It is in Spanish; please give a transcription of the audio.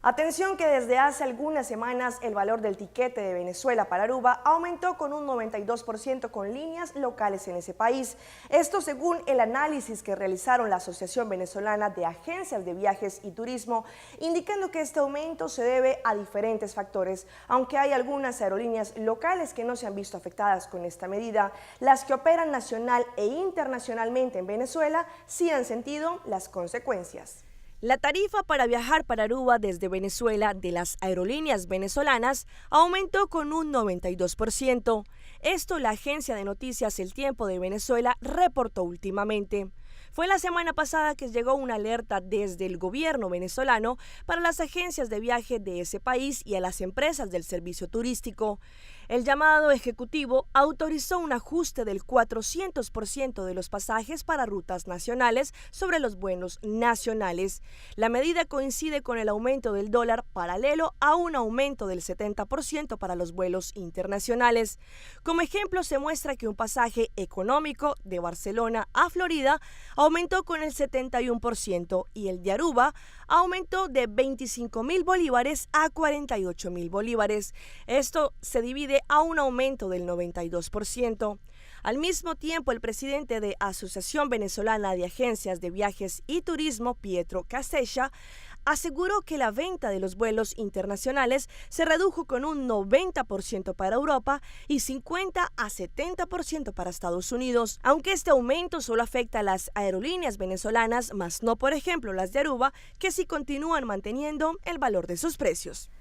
Atención que desde hace algunas semanas el valor del tiquete de Venezuela para Aruba aumentó con un 92% con líneas locales en ese país. Esto según el análisis que realizaron la Asociación Venezolana de Agencias de Viajes y Turismo, indicando que este aumento se debe a diferentes factores. Aunque hay algunas aerolíneas locales que no se han visto afectadas con esta medida, las que operan nacional e internacionalmente en Venezuela sí han sentido las consecuencias. La tarifa para viajar para Aruba desde Venezuela de las aerolíneas venezolanas aumentó con un 92%. Esto la agencia de noticias El Tiempo de Venezuela reportó últimamente. Fue la semana pasada que llegó una alerta desde el gobierno venezolano para las agencias de viaje de ese país y a las empresas del servicio turístico. El llamado ejecutivo autorizó un ajuste del 400% de los pasajes para rutas nacionales sobre los vuelos nacionales. La medida coincide con el aumento del dólar paralelo a un aumento del 70% para los vuelos internacionales. Como ejemplo, se muestra que un pasaje económico de Barcelona a Florida aumentó con el 71% y el de Aruba aumentó de 25.000 bolívares a 48.000 bolívares. Esto se divide a un aumento del 92%. Al mismo tiempo, el presidente de Asociación Venezolana de Agencias de Viajes y Turismo, Pietro Casella, aseguró que la venta de los vuelos internacionales se redujo con un 90% para Europa y 50 a 70% para Estados Unidos, aunque este aumento solo afecta a las aerolíneas venezolanas, más no, por ejemplo, las de Aruba, que sí continúan manteniendo el valor de sus precios.